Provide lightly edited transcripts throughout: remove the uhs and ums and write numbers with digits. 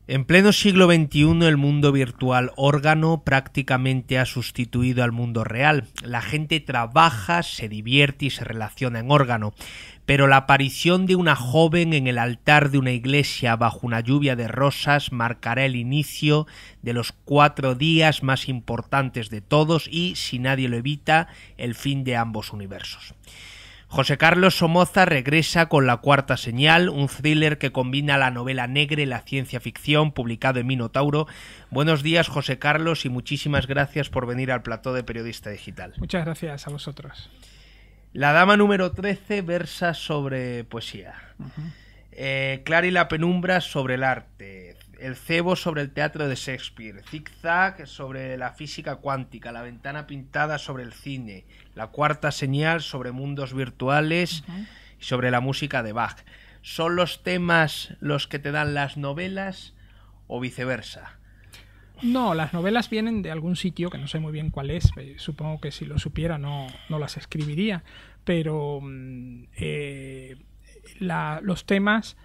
En pleno siglo XXI el mundo virtual órgano prácticamente ha sustituido al mundo real. La gente trabaja, se divierte y se relaciona en órgano. Pero la aparición de una joven en el altar de una iglesia bajo una lluvia de rosas marcará el inicio de los 4 días más importantes de todos y, si nadie lo evita, el fin de ambos universos. José Carlos Somoza regresa con La cuarta señal, un thriller que combina la novela negra y la ciencia ficción, publicado en Minotauro. Buenos días, José Carlos, y muchísimas gracias por venir al plató de Periodista Digital. Muchas gracias a vosotros. La dama número 13 versa sobre poesía. Clara y la penumbra sobre el arte. El cebo sobre el teatro de Shakespeare. Zigzag sobre la física cuántica. La ventana pintada sobre el cine. La cuarta señal sobre mundos virtuales y sobre la música de Bach. ¿Son los temas los que te dan las novelas o viceversa? No, las novelas vienen de algún sitio que no sé muy bien cuál es. Supongo que si lo supiera no las escribiría. Pero los temas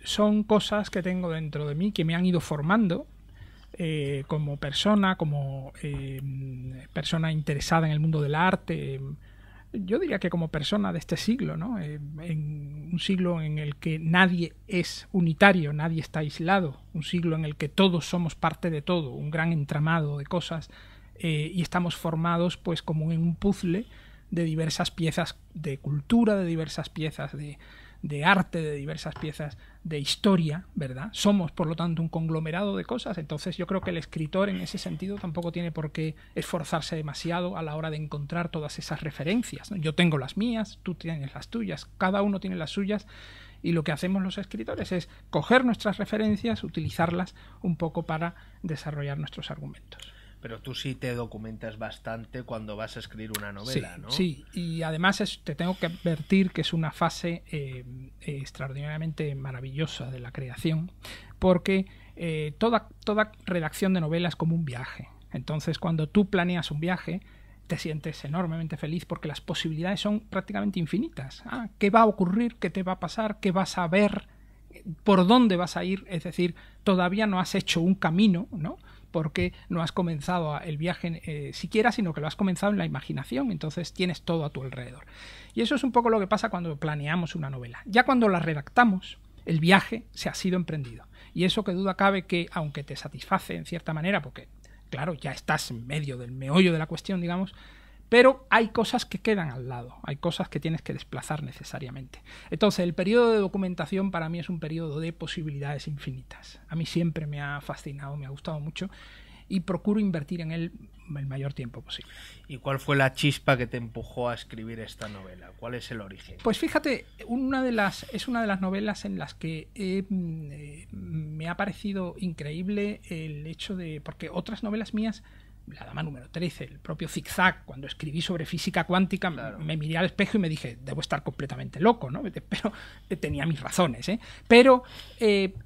son cosas que tengo dentro de mí que me han ido formando como persona, como persona interesada en el mundo del arte. Yo diría que como persona de este siglo, ¿no? En un siglo en el que nadie es unitario, nadie está aislado, un siglo en el que todos somos parte de todo, un gran entramado de cosas y estamos formados pues como en un puzzle de diversas piezas de cultura, de diversas piezas de arte, de diversas piezas de historia, ¿verdad? Somos, por lo tanto, un conglomerado de cosas. Entonces yo creo que el escritor en ese sentido tampoco tiene por qué esforzarse demasiado a la hora de encontrar todas esas referencias, ¿no? Yo tengo las mías, tú tienes las tuyas, cada uno tiene las suyas, y lo que hacemos los escritores es coger nuestras referencias, utilizarlas un poco para desarrollar nuestros argumentos. Pero tú sí te documentas bastante cuando vas a escribir una novela, sí, ¿no? Sí, y además te tengo que advertir que es una fase extraordinariamente maravillosa de la creación, porque toda redacción de novela es como un viaje. Entonces, cuando tú planeas un viaje, te sientes enormemente feliz porque las posibilidades son prácticamente infinitas. ¿Qué va a ocurrir? ¿Qué te va a pasar? ¿Qué vas a ver? ¿Por dónde vas a ir? Es decir, todavía no has hecho un camino, ¿no? Porque no has comenzado el viaje siquiera, sino que lo has comenzado en la imaginación, entonces tienes todo a tu alrededor. Y eso es un poco lo que pasa cuando planeamos una novela. Ya cuando la redactamos, el viaje se ha sido emprendido. Y eso que duda cabe que, aunque te satisface en cierta manera, porque, claro, ya estás en medio del meollo de la cuestión, digamos, pero hay cosas que quedan al lado, hay cosas que tienes que desplazar necesariamente. Entonces, el periodo de documentación para mí es un periodo de posibilidades infinitas. A mí siempre me ha fascinado, me ha gustado mucho y procuro invertir en él el mayor tiempo posible. ¿Y cuál fue la chispa que te empujó a escribir esta novela? ¿Cuál es el origen? Pues fíjate, es una de las novelas en las que me ha parecido increíble el hecho de... Porque otras novelas mías... La dama número 13, el propio Zigzag, cuando escribí sobre física cuántica, claro, me miré al espejo y me dije, debo estar completamente loco, ¿no? Pero tenía mis razones, ¿eh? Pero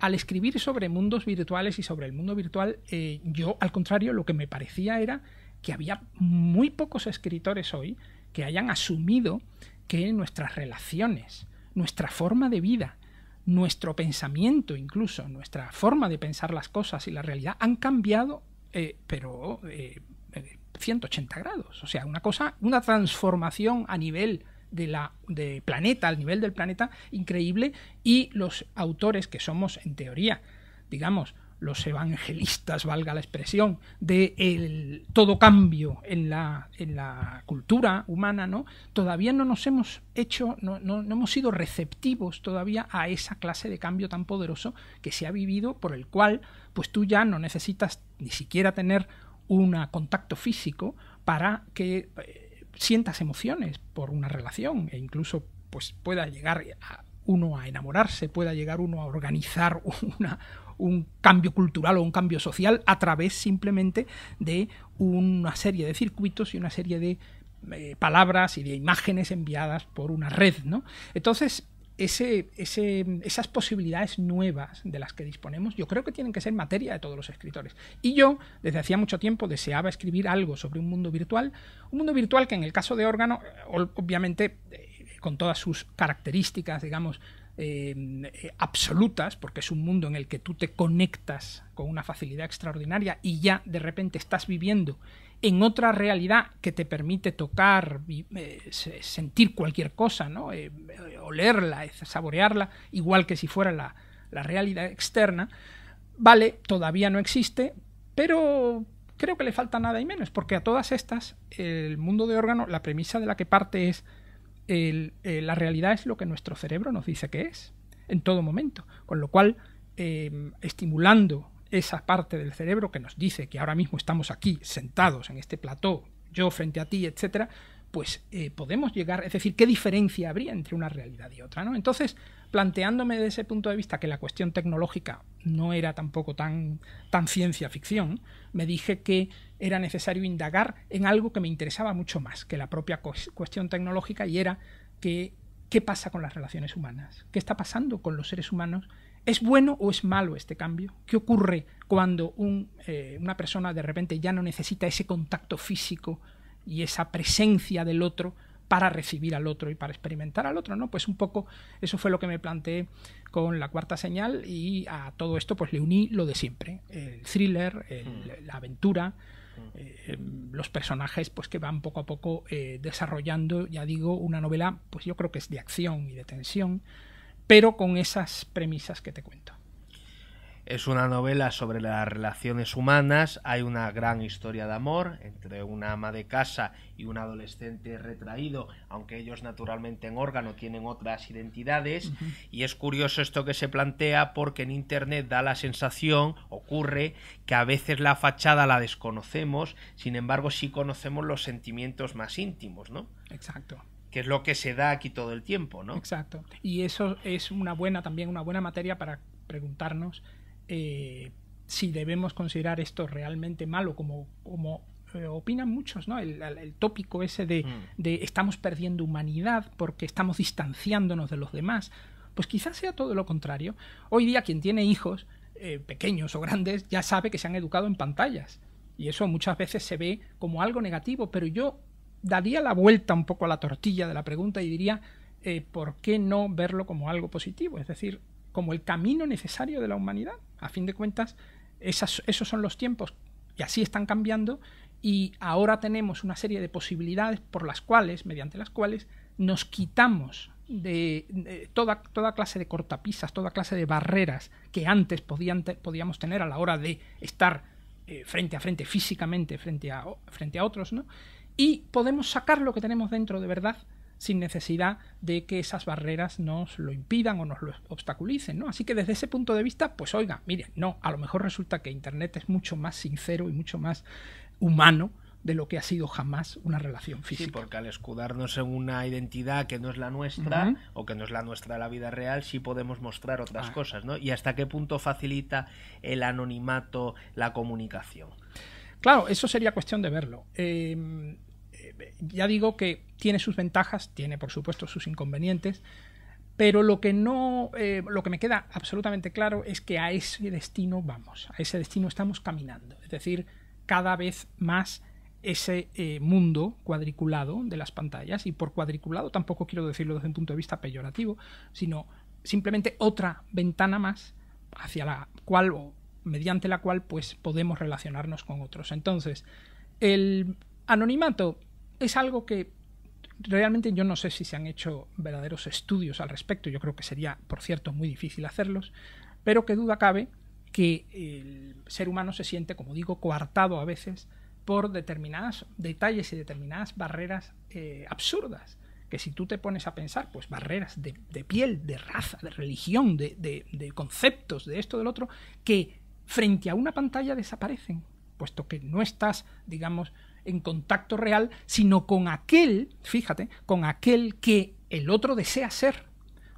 al escribir sobre mundos virtuales y sobre el mundo virtual, yo, al contrario, lo que me parecía era que había muy pocos escritores hoy que hayan asumido que nuestras relaciones, nuestra forma de vida, nuestro pensamiento incluso, nuestra forma de pensar las cosas y la realidad han cambiado pero 180 grados, o sea, una transformación a nivel de planeta, al nivel del planeta, increíble, y los autores que somos, en teoría, digamos, los evangelistas, valga la expresión, de todo cambio en la cultura humana, ¿no? Todavía no nos hemos hecho, no hemos sido receptivos todavía a esa clase de cambio tan poderoso que se ha vivido, por el cual pues tú ya no necesitas ni siquiera tener un contacto físico para que sientas emociones por una relación, e incluso pues pueda llegar uno a enamorarse, pueda llegar uno a organizar un cambio cultural o un cambio social a través simplemente de una serie de circuitos y una serie de palabras y de imágenes enviadas por una red, ¿no? Entonces, esas posibilidades nuevas de las que disponemos, yo creo que tienen que ser materia de todos los escritores. Y yo, desde hacía mucho tiempo, deseaba escribir algo sobre un mundo virtual que en el caso de Órgano, obviamente, con todas sus características, digamos, absolutas, porque es un mundo en el que tú te conectas con una facilidad extraordinaria y ya de repente estás viviendo en otra realidad que te permite tocar, sentir cualquier cosa, ¿no? Olerla, saborearla, igual que si fuera la realidad externa. Vale, todavía no existe, pero creo que le falta nada y menos, porque a todas estas, el mundo de órgano, la premisa de la que parte es la realidad es lo que nuestro cerebro nos dice que es, en todo momento, con lo cual, estimulando esa parte del cerebro que nos dice que ahora mismo estamos aquí, sentados en este plató, yo frente a ti, etcétera, pues podemos llegar, es decir, ¿qué diferencia habría entre una realidad y otra, ¿no? Entonces, planteándome desde ese punto de vista que la cuestión tecnológica no era tampoco tan ciencia ficción, me dije que era necesario indagar en algo que me interesaba mucho más que la propia cuestión tecnológica, y era que ¿qué pasa con las relaciones humanas? ¿Qué está pasando con los seres humanos? ¿Es bueno o es malo este cambio? ¿Qué ocurre cuando una persona de repente ya no necesita ese contacto físico y esa presencia del otro para recibir al otro y para experimentar al otro, ¿no? Pues un poco eso fue lo que me planteé con La Cuarta Señal, y a todo esto pues le uní lo de siempre, el thriller, la aventura, los personajes pues que van poco a poco desarrollando, ya digo, una novela, pues yo creo que es de acción y de tensión, pero con esas premisas que te cuento. Es una novela sobre las relaciones humanas, hay una gran historia de amor entre una ama de casa y un adolescente retraído, aunque ellos naturalmente en órgano tienen otras identidades, y es curioso esto que se plantea porque en internet da la sensación, ocurre, que a veces la fachada la desconocemos, sin embargo sí conocemos los sentimientos más íntimos, ¿no? Exacto. Que es lo que se da aquí todo el tiempo, ¿no? Exacto. Y eso es también una buena materia para preguntarnos si debemos considerar esto realmente malo, como opinan muchos, ¿no? El tópico ese de estamos perdiendo humanidad porque estamos distanciándonos de los demás. Pues quizás sea todo lo contrario. Hoy día quien tiene hijos, pequeños o grandes, ya sabe que se han educado en pantallas. Y eso muchas veces se ve como algo negativo, pero yo daría la vuelta un poco a la tortilla de la pregunta y diría, ¿por qué no verlo como algo positivo? Es decir, como el camino necesario de la humanidad. A fin de cuentas, esos son los tiempos y así están cambiando, y ahora tenemos una serie de posibilidades mediante las cuales nos quitamos de toda clase de cortapisas, toda clase de barreras que antes podíamos tener a la hora de estar frente a frente, físicamente, frente a otros, ¿no? Y podemos sacar lo que tenemos dentro de verdad, sin necesidad de que esas barreras nos lo impidan o nos lo obstaculicen, ¿no? Así que desde ese punto de vista, pues oiga, miren, no, a lo mejor resulta que Internet es mucho más sincero y mucho más humano de lo que ha sido jamás una relación física. Sí, porque al escudarnos en una identidad que no es la nuestra, o que no es la nuestra de la vida real, sí podemos mostrar otras cosas, ¿no? ¿Y hasta qué punto facilita el anonimato la comunicación? Claro, eso sería cuestión de verlo. Ya digo que tiene sus ventajas, tiene por supuesto sus inconvenientes, pero lo que me queda absolutamente claro es que a ese destino vamos, a ese destino estamos caminando. Es decir, cada vez más ese mundo cuadriculado de las pantallas, y por cuadriculado tampoco quiero decirlo desde un punto de vista peyorativo, sino simplemente otra ventana más hacia la cual o mediante la cual pues podemos relacionarnos con otros. Entonces, el anonimato es algo que realmente yo no sé si se han hecho verdaderos estudios al respecto. Yo creo que sería, por cierto, muy difícil hacerlos, pero qué duda cabe que el ser humano se siente, como digo, coartado a veces por determinados detalles y determinadas barreras absurdas, que si tú te pones a pensar, pues barreras de piel, de raza, de religión, de conceptos, de esto, del otro, que frente a una pantalla desaparecen, puesto que no estás, digamos, en contacto real, sino con aquel, fíjate, con aquel que el otro desea ser.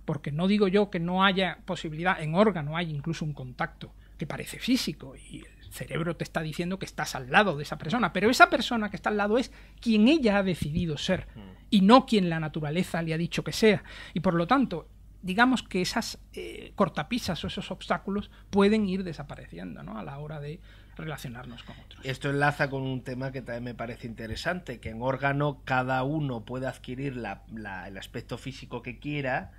Porque no digo yo que no haya posibilidad, en órgano hay incluso un contacto que parece físico y el cerebro te está diciendo que estás al lado de esa persona, pero esa persona que está al lado es quien ella ha decidido ser y no quien la naturaleza le ha dicho que sea. Y por lo tanto, digamos que esas cortapisas o esos obstáculos pueden ir desapareciendo, ¿no?, a la hora de relacionarnos con otros. Esto enlaza con un tema que también me parece interesante, que en órgano cada uno puede adquirir el aspecto físico que quiera,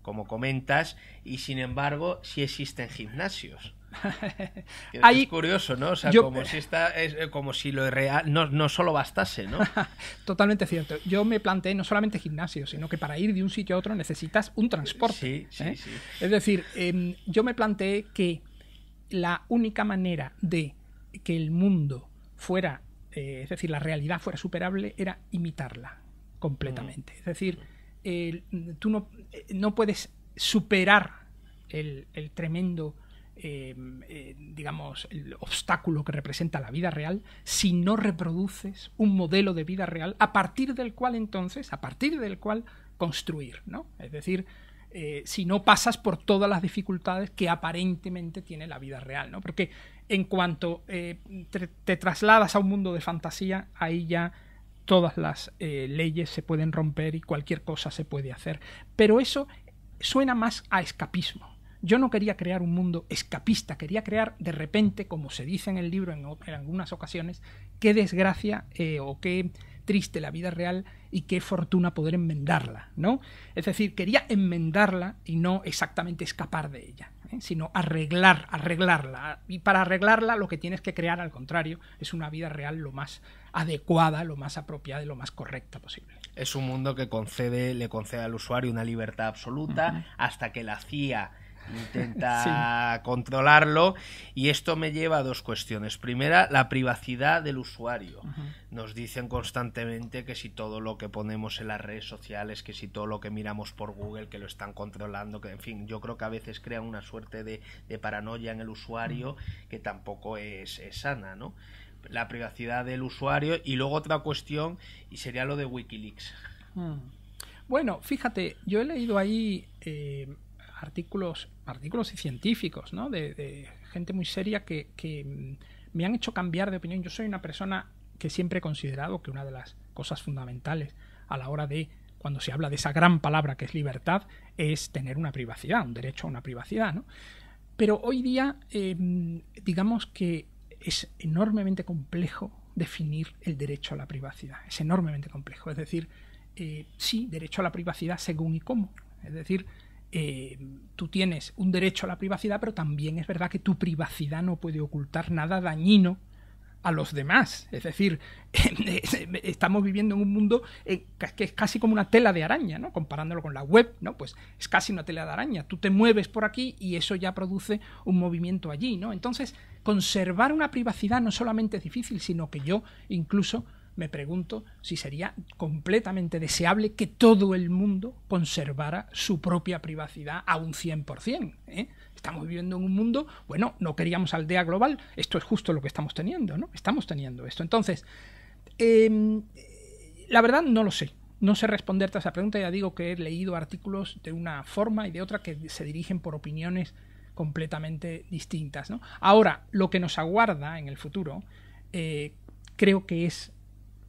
como comentas, y sin embargo sí existen gimnasios. Ahí, es curioso, ¿no? O sea, como si lo real no solo bastase, ¿no? Totalmente cierto. Yo me planteé no solamente gimnasios, sino que para ir de un sitio a otro necesitas un transporte. Sí. Es decir, yo me planteé que la única manera de que el mundo fuera, es decir, la realidad fuera superable, era imitarla completamente. Es decir, tú no puedes superar el tremendo digamos, el obstáculo que representa la vida real si no reproduces un modelo de vida real a partir del cual construir, ¿no? Es decir, si no pasas por todas las dificultades que aparentemente tiene la vida real, ¿no? Porque en cuanto te trasladas a un mundo de fantasía, ahí ya todas las leyes se pueden romper y cualquier cosa se puede hacer. Pero eso suena más a escapismo. Yo no quería crear un mundo escapista, quería crear de repente, como se dice en el libro en algunas ocasiones, qué desgracia o qué triste la vida real y qué fortuna poder enmendarla, ¿no? Es decir, quería enmendarla y no exactamente escapar de ella, sino arreglarla. Y para arreglarla lo que tienes que crear, al contrario, es una vida real lo más adecuada, lo más apropiada y lo más correcta posible. Es un mundo que le concede al usuario una libertad absoluta hasta que la CIA intenta controlarlo, y esto me lleva a dos cuestiones. Primera, la privacidad del usuario. Nos dicen constantemente que si todo lo que ponemos en las redes sociales, que si todo lo que miramos por Google, que lo están controlando, que en fin, yo creo que a veces crean una suerte de paranoia en el usuario que tampoco es sana, ¿no? La privacidad del usuario. Y luego otra cuestión, y sería lo de Wikileaks. Bueno, fíjate, yo he leído ahí artículos y científicos, ¿no? de gente muy seria que me han hecho cambiar de opinión. Yo soy una persona que siempre he considerado que una de las cosas fundamentales a la hora de, cuando se habla de esa gran palabra que es libertad, es tener una privacidad, un derecho a una privacidad, ¿no? Pero hoy día, digamos que es enormemente complejo definir el derecho a la privacidad. Es enormemente complejo. Es decir, sí, derecho a la privacidad según y cómo. Es decir, tú tienes un derecho a la privacidad, pero también es verdad que tu privacidad no puede ocultar nada dañino a los demás. Es decir, estamos viviendo en un mundo que es casi como una tela de araña, ¿no? Comparándolo con la web, ¿no? Pues es casi una tela de araña. Tú te mueves por aquí y eso ya produce un movimiento allí, ¿no? Entonces, conservar una privacidad no solamente es difícil, sino que yo incluso me pregunto si sería completamente deseable que todo el mundo conservara su propia privacidad a un 100%. Estamos viviendo en un mundo, bueno, no queríamos aldea global, esto es justo lo que estamos teniendo, ¿no? Estamos teniendo esto. Entonces, la verdad no lo sé. No sé responderte a esa pregunta. Ya digo que he leído artículos de una forma y de otra que se dirigen por opiniones completamente distintas, ¿no? Ahora, lo que nos aguarda en el futuro, creo que es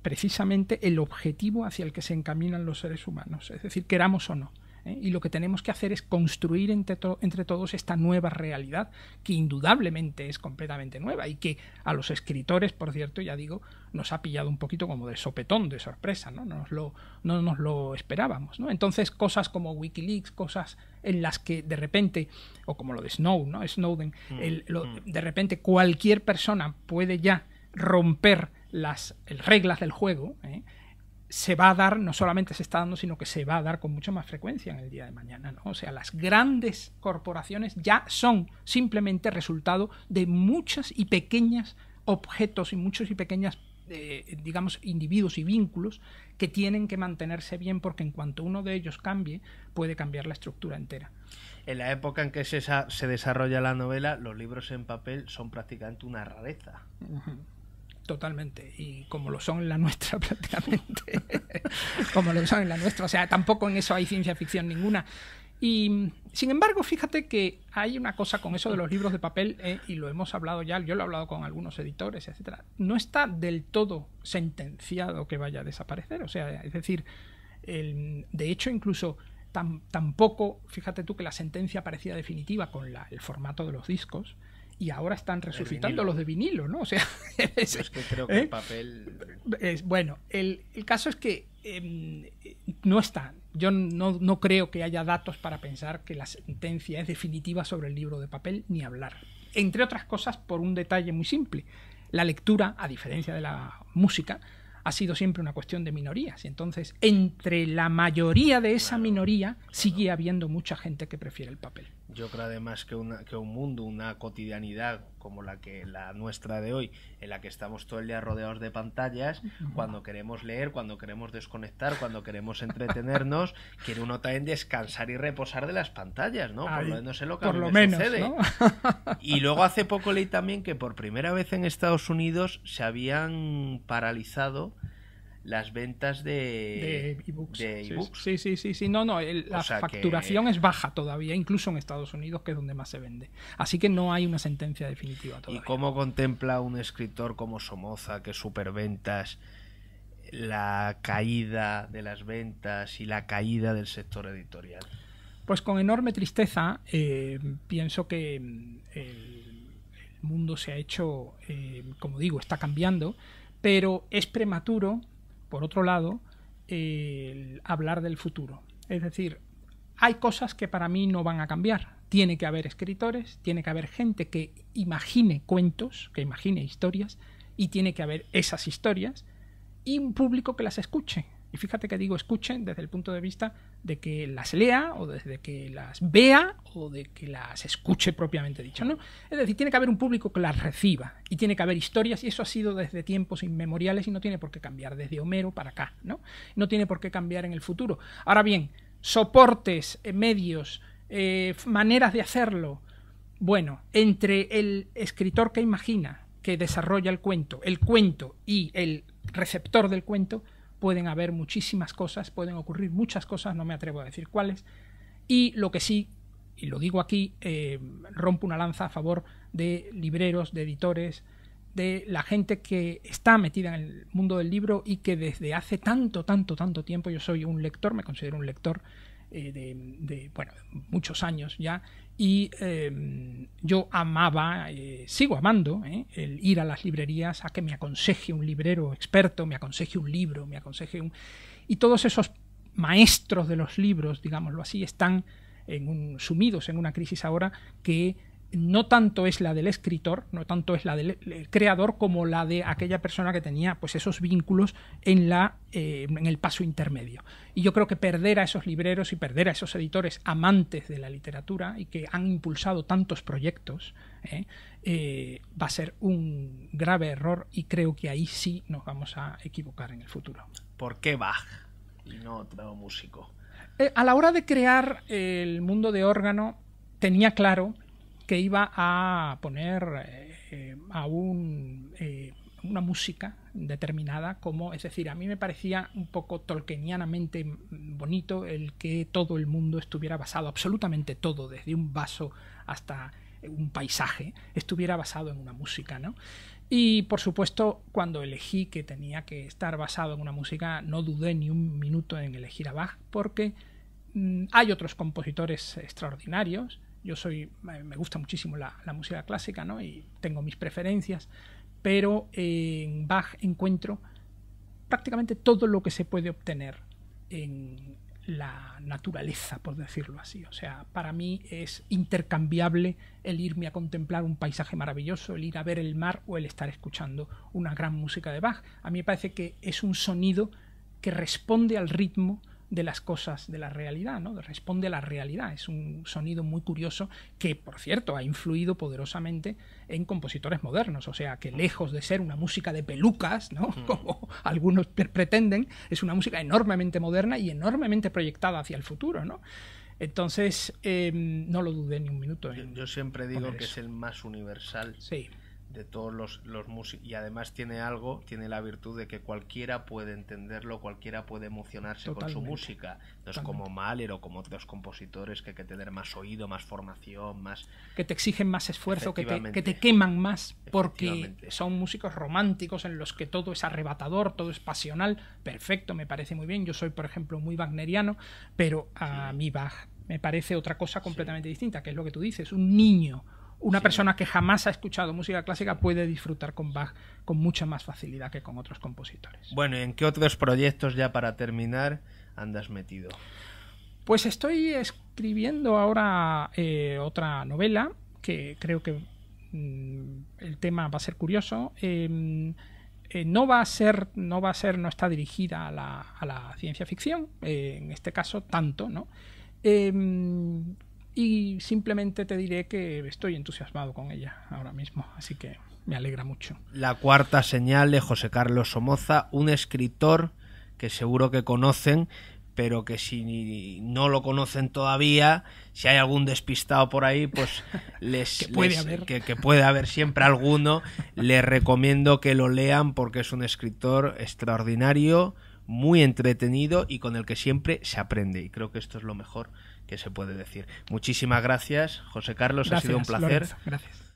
precisamente el objetivo hacia el que se encaminan los seres humanos, es decir, queramos o no. Y lo que tenemos que hacer es construir entre todos esta nueva realidad, que indudablemente es completamente nueva y que a los escritores, por cierto, ya digo, nos ha pillado un poquito como de sopetón, de sorpresa, ¿no? No nos lo esperábamos, ¿no? Entonces, cosas como Wikileaks, cosas en las que de repente, o como lo de Snowden, de repente cualquier persona puede ya romper las reglas del juego, se va a dar, no solamente se está dando, sino que se va a dar con mucha más frecuencia en el día de mañana, ¿no? O sea, las grandes corporaciones ya son simplemente resultado de muchas y pequeñas objetos y muchos y pequeñas digamos, individuos y vínculos que tienen que mantenerse bien, porque en cuanto uno de ellos cambie, puede cambiar la estructura entera. En la época en que se desarrolla la novela, los libros en papel son prácticamente una rareza. Totalmente, y como lo son en la nuestra prácticamente, como lo son en la nuestra, o sea, tampoco en eso hay ciencia ficción ninguna. Y sin embargo, fíjate que hay una cosa con eso de los libros de papel, y lo hemos hablado ya, yo lo he hablado con algunos editores, etcétera. No está del todo sentenciado que vaya a desaparecer, o sea, es decir, de hecho incluso tampoco, fíjate tú que la sentencia parecía definitiva con el formato de los discos, y ahora están resucitando los de vinilo, ¿no? O sea, es que creo que el papel... bueno, el caso es que no está. Yo no creo que haya datos para pensar que la sentencia es definitiva sobre el libro de papel, ni hablar. Entre otras cosas, por un detalle muy simple. La lectura, a diferencia de la música, ha sido siempre una cuestión de minorías. Y entonces, entre la mayoría de esa minoría, sigue habiendo mucha gente que prefiere el papel. Yo creo además que un mundo, una cotidianidad como la nuestra de hoy, en la que estamos todo el día rodeados de pantallas, cuando queremos leer, cuando queremos desconectar, cuando queremos entretenernos, quiere uno también descansar y reposar de las pantallas, ¿no? Por lo menos es lo que a mí me sucede. ¿No? Y luego hace poco leí también que por primera vez en Estados Unidos se habían paralizado las ventas de ebooks. Sí. No, la facturación es baja todavía, incluso en Estados Unidos, que es donde más se vende. Así que no hay una sentencia definitiva todavía. ¿Y cómo contempla un escritor como Somoza, que es superventas, la caída de las ventas y la caída del sector editorial? Pues con enorme tristeza. Pienso que el mundo se ha hecho, como digo, está cambiando, pero es prematuro, por otro lado, hablar del futuro. Es decir, hay cosas que para mí no van a cambiar. Tiene que haber escritores, tiene que haber gente que imagine cuentos, que imagine historias, y tiene que haber esas historias y un público que las escuche. Y fíjate que digo escuchen desde el punto de vista de que las lea o desde que las vea o de que las escuche propiamente dicho, ¿no? Es decir, tiene que haber un público que las reciba y tiene que haber historias, y eso ha sido desde tiempos inmemoriales y no tiene por qué cambiar desde Homero para acá, ¿no? No tiene por qué cambiar en el futuro. Ahora bien, soportes, medios, maneras de hacerlo. Bueno, entre el escritor que imagina, que desarrolla el cuento y el receptor del cuento, pueden haber muchísimas cosas, pueden ocurrir muchas cosas, no me atrevo a decir cuáles, y lo que sí, y lo digo aquí, rompo una lanza a favor de libreros, de editores, de la gente que está metida en el mundo del libro y que desde hace tanto tiempo, yo soy un lector, me considero un lector de muchos años ya, y yo amaba, sigo amando, el ir a las librerías a que me aconseje un librero experto, me aconseje un libro, y todos esos maestros de los libros, digámoslo así, están sumidos en una crisis ahora que no tanto es la del escritor, no tanto es la del creador, como la de aquella persona que tenía pues esos vínculos en el paso intermedio. Y yo creo que perder a esos libreros y perder a esos editores amantes de la literatura y que han impulsado tantos proyectos va a ser un grave error, y creo que ahí sí nos vamos a equivocar en el futuro. ¿Por qué Bach y no otro músico? A la hora de crear el mundo de órgano tenía claro que iba a poner una música determinada, es decir, a mí me parecía un poco tolkienianamente bonito el que todo el mundo estuviera basado, absolutamente todo, desde un vaso hasta un paisaje, estuviera basado en una música, ¿no? Y por supuesto, cuando elegí que tenía que estar basado en una música, no dudé ni un minuto en elegir a Bach, porque hay otros compositores extraordinarios. Me gusta muchísimo la música clásica, ¿no? Y tengo mis preferencias, pero en Bach encuentro prácticamente todo lo que se puede obtener en la naturaleza, por decirlo así. O sea, para mí es intercambiable el irme a contemplar un paisaje maravilloso, el ir a ver el mar o el estar escuchando una gran música de Bach. A mí me parece que es un sonido que responde al ritmo de las cosas de la realidad, ¿no? Responde a la realidad. Es un sonido muy curioso que, por cierto, ha influido poderosamente en compositores modernos. O sea, que lejos de ser una música de pelucas, ¿no? Como algunos pretenden, es una música enormemente moderna y enormemente proyectada hacia el futuro, ¿no? Entonces, no lo dudé ni un minuto. Yo siempre digo que es el más universal. Sí. De todos los músicos, y además tiene la virtud de que cualquiera puede entenderlo, cualquiera puede emocionarse Totalmente. Con su música. No es como Mahler o como otros compositores que hay que tener más oído, más formación, más... Que te exigen más esfuerzo, que te queman más, porque son músicos románticos en los que todo es arrebatador, todo es pasional. Perfecto, me parece muy bien. Yo soy, por ejemplo, muy wagneriano, pero a mí Bach me parece otra cosa completamente distinta, que es lo que tú dices, un niño una persona que jamás ha escuchado música clásica puede disfrutar con Bach con mucha más facilidad que con otros compositores. Bueno, ¿y en qué otros proyectos, ya para terminar, andas metido? Pues estoy escribiendo ahora otra novela que creo que el tema va a ser curioso. No está dirigida a la ciencia ficción, en este caso tanto, ¿no? Y simplemente te diré que estoy entusiasmado con ella ahora mismo, así que me alegra mucho. La cuarta señal, de José Carlos Somoza, un escritor que seguro que conocen, pero que si no lo conocen todavía, si hay algún despistado por ahí, pues que puede haber siempre alguno, les recomiendo que lo lean porque es un escritor extraordinario, muy entretenido y con el que siempre se aprende, y creo que esto es lo mejor que se puede decir. Muchísimas gracias, José Carlos, gracias, ha sido un placer. Lorenzo, gracias.